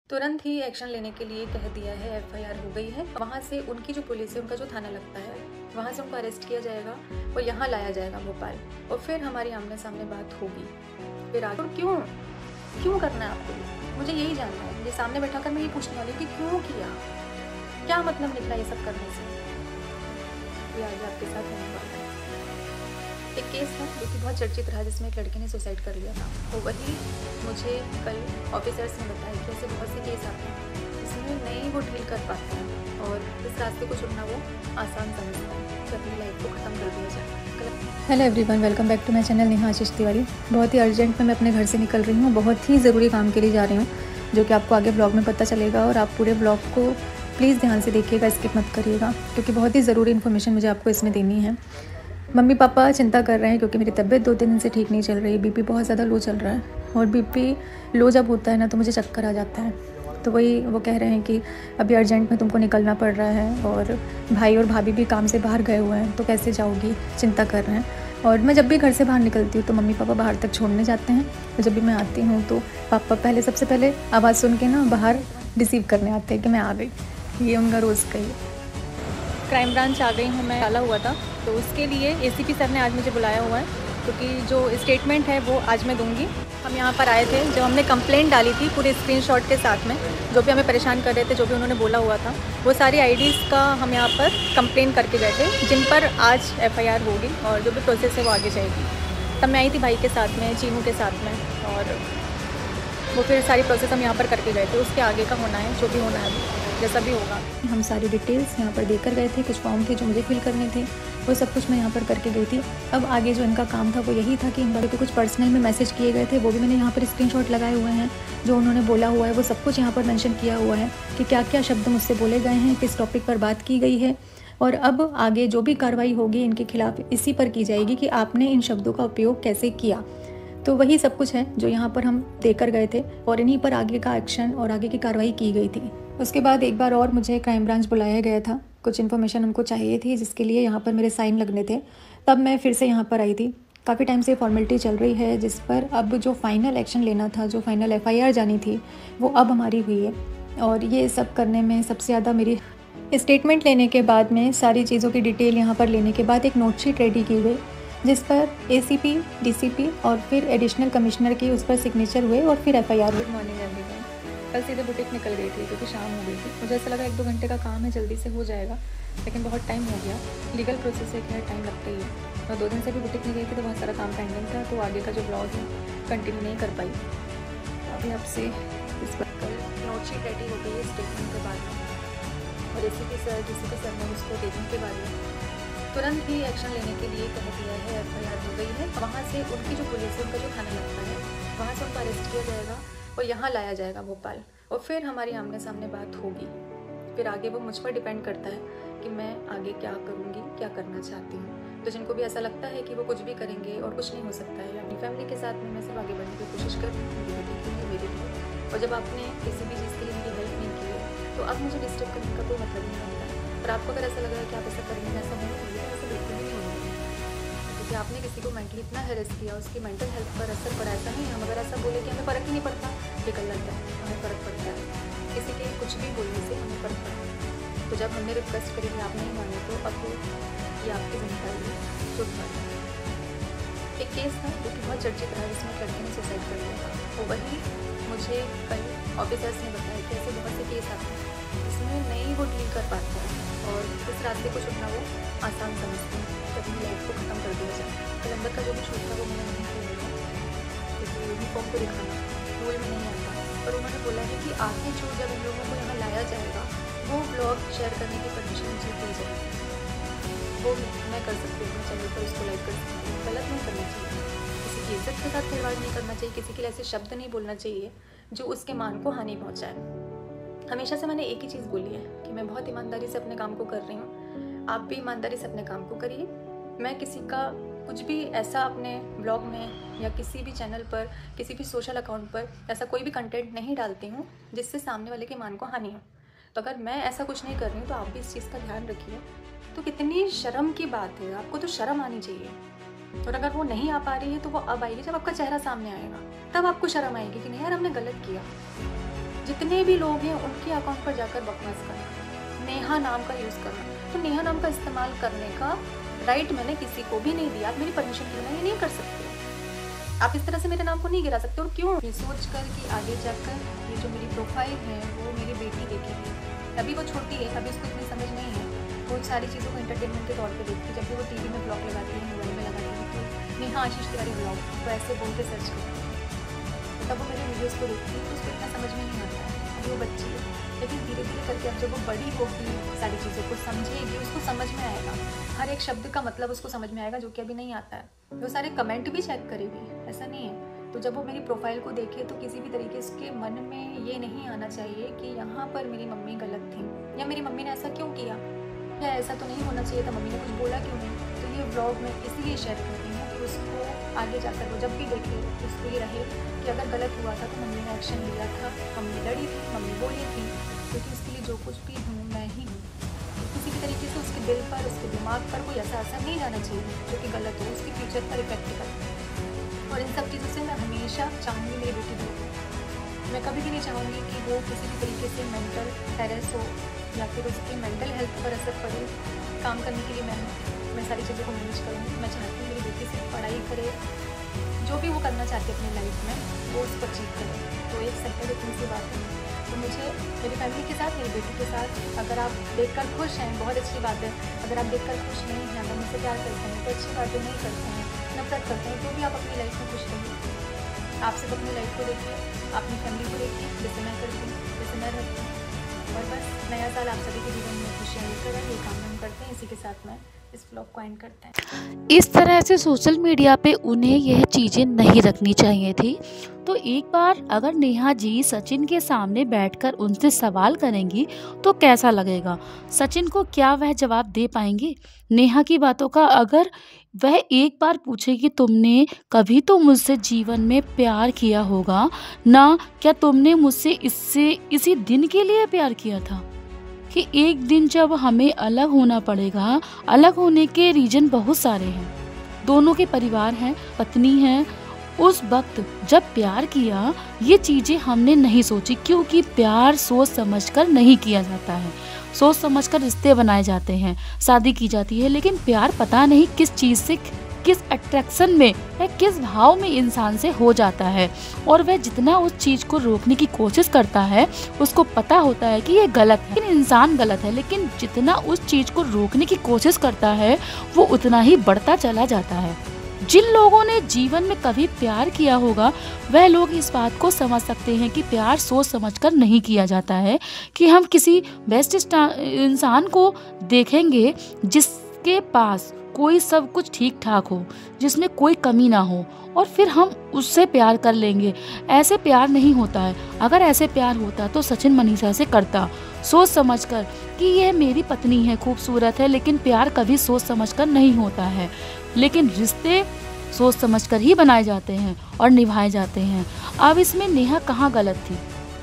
तुरंत ही एक्शन लेने के लिए कह दिया है। एफआईआर हो गई है। वहाँ से उनकी जो पुलिस है, उनका जो थाना लगता है, वहाँ से उनको अरेस्ट किया जाएगा और यहाँ लाया जाएगा भोपाल, और फिर हमारी आमने सामने बात होगी। फिर आगे क्यों करना है आपको, मुझे यही जानना है। मुझे सामने बैठा कर मैं ये पूछने वाली कि क्यों किया, क्या मतलब निकला ये सब करने से। ये आगे आपके साथ होने वाला है। एक केस था जो कि बहुत चर्चित रहा, जिसमें एक लड़के ने सुसाइड कर लिया था। तो वही मुझे कल ऑफिसर्स ने बताया कि ऐसे बहुत से केस आते हैं जिसमें नहीं वो डील कर पाते हैं और इस रास्ते को चुनना वो आसान समझता है कि अपनी लाइफ को ख़त्म कर दिया जाए। Hello everyone, welcome back to my channel Neha Ashish Tiwari. बहुत ही अर्जेंट में मैं अपने घर से निकल रही हूँ, बहुत ही ज़रूरी काम के लिए जा रही हूँ, जो कि आपको आगे ब्लॉग में पता चलेगा। और आप पूरे ब्लॉग को प्लीज़ ध्यान से देखिएगा, स्किप मत करिएगा, क्योंकि बहुत ही ज़रूरी इन्फॉर्मेशन मुझे आपको इसमें देनी है। मम्मी पापा चिंता कर रहे हैं क्योंकि मेरी तबीयत 2-3 दिन से ठीक नहीं चल रही। बीपी बहुत ज़्यादा लो चल रहा है, और बीपी लो जब होता है ना तो मुझे चक्कर आ जाता है। तो वही वो कह रहे हैं कि अभी अर्जेंट में तुमको निकलना पड़ रहा है, और भाई और भाभी भी काम से बाहर गए हुए हैं, तो कैसे जाओगी, चिंता कर रहे हैं। और मैं जब भी घर से बाहर निकलती हूँ तो मम्मी पापा बाहर तक छोड़ने जाते हैं, तो जब भी मैं आती हूँ तो पापा सबसे पहले आवाज़ सुन के ना बाहर रिसीव करने आते हैं कि मैं आ गई। ये उनका रोज़ का ही। क्राइम ब्रांच आ गई हूँ मैं, डाला हुआ था, तो उसके लिए एसीपी सर ने आज मुझे बुलाया हुआ है, क्योंकि जो स्टेटमेंट है वो आज मैं दूंगी। हम यहाँ पर आए थे जब हमने कंप्लेंट डाली थी पूरे स्क्रीनशॉट के साथ में, जो भी हमें परेशान कर रहे थे, जो भी उन्होंने बोला हुआ था, वो सारी आईडीज़ का हम यहाँ पर कंप्लेन करके गए थे, जिन पर आज एफआईआर होगी और जो भी प्रोसेस है वो आगे जाएगी। तब मैं आई थी भाई के साथ में, चीनू के साथ में, और वो फिर सारी प्रोसेस हम यहाँ पर करके गए थे। उसके आगे का होना है, जो भी होना है, जैसा भी होगा। हम सारी डिटेल्स यहाँ पर देकर गए थे, कुछ फॉर्म थे जो मुझे फिल करने थे, वो सब कुछ मैं यहाँ पर करके गई थी। अब आगे जो इनका काम था वो यही था कि इन बारे कुछ पर्सनल में मैसेज किए गए थे, वो भी मैंने यहाँ पर स्क्रीनशॉट लगाए हुए हैं। जो उन्होंने बोला हुआ है वो सब कुछ यहाँ पर मेंशन किया हुआ है कि क्या क्या शब्द मुझसे बोले गए हैं, किस टॉपिक पर बात की गई है, और अब आगे जो भी कार्रवाई होगी इनके खिलाफ इसी पर की जाएगी कि आपने इन शब्दों का उपयोग कैसे किया। तो वही सब कुछ है जो यहाँ पर हम देकर गए थे, और इन्हीं पर आगे का एक्शन और आगे की कार्रवाई की गई थी। उसके बाद एक बार और मुझे क्राइम ब्रांच बुलाया गया था, कुछ इन्फॉर्मेशन उनको चाहिए थी, जिसके लिए यहाँ पर मेरे साइन लगने थे। तब मैं फिर से यहाँ पर आई थी। काफ़ी टाइम से फॉर्मेलिटी चल रही है, जिस पर अब जो फाइनल एक्शन लेना था, जो फाइनल एफआईआर जानी थी, वो अब हमारी हुई है। और ये सब करने में सबसे ज़्यादा मेरी स्टेटमेंट लेने के बाद में सारी चीज़ों की डिटेल यहाँ पर लेने के बाद एक नोटशीट रेडी की गई, जिस पर एसीपी, डीसीपी और फिर एडिशनल कमिश्नर की उस पर सिग्नेचर हुए और फिर एफआईआर हुई। Good morning everyone. कल सीधे बुटीक निकल गई थी क्योंकि शाम हो गई थी। मुझे ऐसा लगा 1-2 घंटे का काम है, जल्दी से हो जाएगा, लेकिन बहुत टाइम हो गया। लीगल प्रोसेस है, खैर टाइम लगता ही है। और 2 दिन से भी बुटीक नहीं गई थी, तो बहुत सारा काम पेंडिंग था, तो आगे का जो ब्लॉग है कंटिन्यू नहीं कर पाई। अभी आपसे इस पर कल नोटशीट रेडी हो गई है स्टेटमेंट के बाद में, और एसीपी सर, डीसीपी सर ने उसको देखने के बाद में तुरंत ही एक्शन लेने के लिए कह दिया है। एफआईआर हो गई है। वहाँ से उनकी जो पुलिस है, उनका जो थाना लगता है, वहाँ से उनको अरेस्ट किया जाएगा और यहाँ लाया जाएगा भोपाल, और फिर हमारी आमने सामने बात होगी। फिर आगे वो मुझ पर डिपेंड करता है कि मैं आगे क्या करूँगी, क्या करना चाहती हूँ। तो जिनको भी ऐसा लगता है कि वो कुछ भी करेंगे और कुछ नहीं हो सकता है, अपनी फैमिली के साथ में मैं सिर्फ आगे बढ़ने की कोशिश कर रही हूँ, मेरे लिए। और जब आपने किसी भी चीज़ के लिए मेरी हेल्प नहीं की है, तो अब मुझे डिस्टर्ब करने का कोई मतलब नहीं बनता। और आपको अगर ऐसा लग रहा है कि आप ऐसा करेंगे, ऐसा होना चाहिए, ऐसा बिल्कुल भी नहीं होना है, क्योंकि आपने किसी को मेंटली इतना हेरेस किया, उसकी मेंटल हेल्थ पर असर पड़ा। ऐसा नहीं है, हम अगर ऐसा बोले कि हमें फ़र्क ही नहीं पड़ता, ये गलत है, हमें फ़र्क पड़ता है। किसी के कुछ भी बोलने से हमें फ़र्क पड़ता है। तो जब हमने रिक्वेस्ट करी कि आप नहीं माने, तो अब ये आपकी जिम्मेदारी है, चुप माने। एक केस था जो कि बहुत चर्चित रहा, जिसमें एक लड़के ने सुसाइड कर लिया था। तो वही मुझे कल ऑफिसर्स ने बताया कि ऐसे बहुत से केस आते हैं जिसमें नहीं वो डील कर पाता है और इस रास्ते को चुनना वो आसान समझते हैं कि अपनी लाइफ को ख़त्म कर दिया जाए। कैलेंडर का जो भी शूट था वो मैंने नहीं किया, क्योंकि यूनिफॉर्म को दिखाना रूल में नहीं आता। पर उन्होंने बोला है कि आगे जो जब इन लोगों को यहाँ लाया जाएगा, वो ब्लॉग शेयर करने की परमिशन मुझे दी जाएगी। वो मैं कर सकती हूँ, चैनल पर उसको लाइक कर सकती हूँ। गलत नहीं करना चाहिए, किसी की इज्जत के साथ खिलवाड़ नहीं करना चाहिए, किसी के लिए ऐसे शब्द नहीं बोलना चाहिए जो उसके मान को हानि पहुँचाए। हमेशा से मैंने एक ही चीज़ बोली है कि मैं बहुत ईमानदारी से अपने काम को कर रही हूँ, आप भी ईमानदारी से अपने काम को करिए। मैं किसी का कुछ भी ऐसा अपने ब्लॉग में या किसी भी चैनल पर, किसी भी सोशल अकाउंट पर ऐसा कोई भी कंटेंट नहीं डालती हूँ जिससे सामने वाले के मान को हानि हो। तो अगर मैं ऐसा कुछ नहीं कर रही हूँ तो आप भी इस चीज़ का ध्यान रखिए। तो कितनी शर्म की बात है, आपको तो शर्म आनी चाहिए। और अगर वो नहीं आ पा रही है तो वो अब आएगी, जब आपका चेहरा सामने आएगा, तब आपको शर्म आएगी कि नहीं यार हमने गलत किया। जितने भी लोग हैं उनके अकाउंट पर जाकर बकवास करना, नेहा नाम का यूज़ करना। तो नेहा नाम का इस्तेमाल करने का राइट मैंने किसी को भी नहीं दिया। आप मेरी परमिशन के बिना ये नहीं कर सकते, आप इस तरह से मेरे नाम को नहीं गिरा सकते। और क्यों? ये सोच कर कि आगे जाकर ये जो मेरी प्रोफाइल है वो मेरी बेटी देखेगी। अभी वो छोटी है, अभी उसको इतनी समझ नहीं है, बहुत सारी चीज़ों को एंटरटेनमेंट के तौर पे देखती है। जब भी वो टीवी में ब्लॉग लगाती है, मोबाइल में लगाती है, तो नेहा आशीष तिवारी ब्लॉग तो ऐसे बोल के सर्च करती है, तब वो मेरे वीडियोज़ को देखती है, तो उसको इतना समझ में नहीं आता है। अभी वो बच्ची है, लेकिन धीरे धीरे करके अब जब वो बड़ी होगी, सारी चीज़ों को समझेगी, उसको समझ में आएगा, हर एक शब्द का मतलब उसको समझ में आएगा, जो कि अभी नहीं आता है। वो सारे कमेंट भी चेक करेगी, ऐसा नहीं है। तो जब वो मेरी प्रोफाइल को देखे तो किसी भी तरीके से मन में ये नहीं आना चाहिए कि यहाँ पर मेरी मम्मी गलत थी, या मेरी मम्मी ने ऐसा क्यों किया, या ऐसा तो नहीं होना चाहिए था, मम्मी ने कुछ बोला क्यों नहीं। तो ये व्लॉग मैं इसलिए शेयर करती हूँ कि उसको आगे जाकर वो जब भी देखे उसको ये रहे कि अगर गलत हुआ था तो मम्मी ने एक्शन लिया था, मम्मी लड़ी थी, मम्मी बोली थी, क्योंकि उसके लिए जो कुछ भी हूँ मैं ही हूँ। किसी भी तरीके से उसके दिल पर, उसके दिमाग पर कोई ऐसा असर नहीं जाना चाहिए जो कि गलत हो, उसके फ्यूचर पर इफेक्ट करे। और इन सब चीज़ों से मैं हमेशा चाहूँगी मेरी बेटी दूर हो। मैं कभी भी नहीं चाहूँगी कि वो किसी भी तरीके से मेंटल टेरेस हो या फिर उसकी मेंटल हेल्थ पर असर पड़े। काम करने के लिए मैं सारी चीज़ों को मैनेज करूँगी। मैं चाहती हूँ मेरी बेटी सिर्फ पढ़ाई करे, जो भी वो करना चाहती है अपनी लाइफ में वो उस पर अचीव करे। तो एक सेकंड इतनी सी बात है। तो मुझे मेरी फैमिली के साथ, मेरी बेटी के साथ, अगर आप देखकर खुश हैं बहुत अच्छी बात है। अगर आप देखकर खुश नहीं हैं, अगर मुझसे प्यार करते हैं तो अच्छी बातें नहीं करते हैं, नफरत करते हैं, तो भी आप अपनी लाइफ में खुश रहिए। आप सिर्फ अपनी लाइफ को देखिए, अपनी फैमिली को देखिए, जैसे मैं करती हूँ, जैसे मैं रहती हूँ। और बस नया साल आप सभी के जीवन में खुशियाँ लेकर आए, ये कामना हम करते हैं। इसी के साथ मैं इस ब्लॉग को एंड करते हैं। इस तरह से सोशल मीडिया पे उन्हें यह चीज़ें नहीं रखनी चाहिए थी। तो एक बार अगर नेहा जी सचिन के सामने बैठकर उनसे सवाल करेंगी तो कैसा लगेगा? सचिन को क्या वह जवाब दे पाएंगे नेहा की बातों का? अगर वह एक बार पूछेगी तुमने कभी तो मुझसे जीवन में प्यार किया होगा ना, क्या तुमने मुझसे इसी दिन के लिए प्यार किया था कि एक दिन जब हमें अलग होना पड़ेगा? अलग होने के रीजन बहुत सारे हैं, दोनों के परिवार हैं, पत्नी हैं। उस वक्त जब प्यार किया ये चीज़ें हमने नहीं सोची, क्योंकि प्यार सोच समझकर नहीं किया जाता है। सोच समझकर रिश्ते बनाए जाते हैं, शादी की जाती है, लेकिन प्यार पता नहीं किस चीज़ से, किस अट्रैक्शन में या किस भाव में इंसान से हो जाता है। और वह जितना उस चीज़ को रोकने की कोशिश करता है, उसको पता होता है कि ये गलत है, लेकिन इंसान गलत है, लेकिन जितना उस चीज़ को रोकने की कोशिश करता है वो उतना ही बढ़ता चला जाता है। जिन लोगों ने जीवन में कभी प्यार किया होगा वह लोग इस बात को समझ सकते हैं कि प्यार सोच समझकर नहीं किया जाता है, कि हम किसी बेस्ट इंसान को देखेंगे जिसके पास कोई सब कुछ ठीक ठाक हो, जिसमें कोई कमी ना हो, और फिर हम उससे प्यार कर लेंगे। ऐसे प्यार नहीं होता है। अगर ऐसे प्यार होता तो सचिन मनीषा से करता, सोच समझकर कि यह मेरी पत्नी है, खूबसूरत है। लेकिन प्यार कभी सोच समझकर नहीं होता है, लेकिन रिश्ते सोच समझकर ही बनाए जाते हैं और निभाए जाते हैं। अब इसमें नेहा कहाँ गलत थी?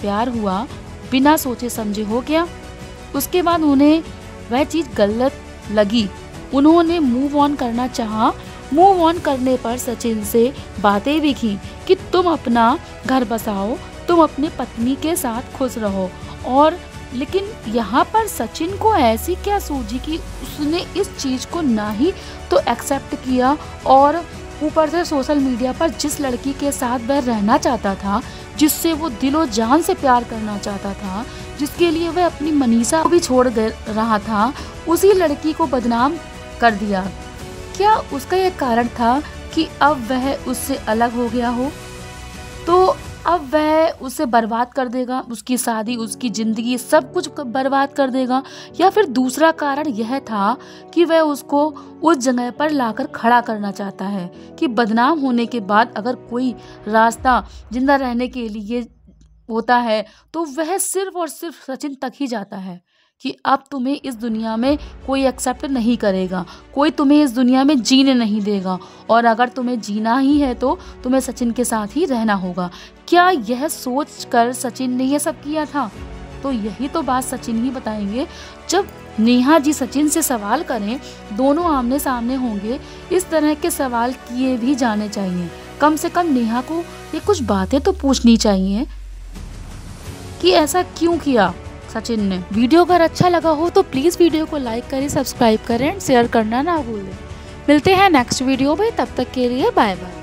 प्यार हुआ, बिना सोचे समझे हो गया, उसके बाद उन्हें वह चीज़ गलत लगी, उन्होंने मूव ऑन करना चाहा। मूव ऑन करने पर सचिन से बातें भी की कि तुम अपना घर बसाओ, तुम अपने पत्नी के साथ खुश रहो। और लेकिन यहाँ पर सचिन को ऐसी क्या सूझी कि उसने इस चीज़ को ना ही तो एक्सेप्ट किया, और ऊपर से सोशल मीडिया पर जिस लड़की के साथ वह रहना चाहता था, जिससे वो दिलो जान से प्यार करना चाहता था, जिसके लिए वह अपनी मनीषा को भी छोड़ रहा था, उसी लड़की को बदनाम कर दिया। क्या उसका यह कारण था कि अब वह उससे अलग हो गया हो तो अब वह उसे बर्बाद कर देगा, उसकी शादी, उसकी ज़िंदगी, सब कुछ बर्बाद कर देगा? या फिर दूसरा कारण यह था कि वह उसको उस जगह पर लाकर खड़ा करना चाहता है कि बदनाम होने के बाद अगर कोई रास्ता जिंदा रहने के लिए होता है तो वह सिर्फ और सिर्फ सचिन तक ही जाता है, कि अब तुम्हें इस दुनिया में कोई एक्सेप्ट नहीं करेगा, कोई तुम्हें इस दुनिया में जीने नहीं देगा, और अगर तुम्हें जीना ही है तो तुम्हें सचिन के साथ ही रहना होगा। क्या यह सोच कर सचिन ने यह सब किया था? तो यही तो बात सचिन ही बताएंगे। जब नेहा जी सचिन से सवाल करें, दोनों आमने सामने होंगे, इस तरह के सवाल किए भी जाने चाहिए। कम से कम नेहा को ये कुछ बातें तो पूछनी चाहिए कि ऐसा क्यों किया सचिन ने। वीडियो अगर अच्छा लगा हो तो प्लीज़ वीडियो को लाइक करें, सब्सक्राइब करें एंड शेयर करना ना भूलें। मिलते हैं नेक्स्ट वीडियो में, तब तक के लिए बाय बाय।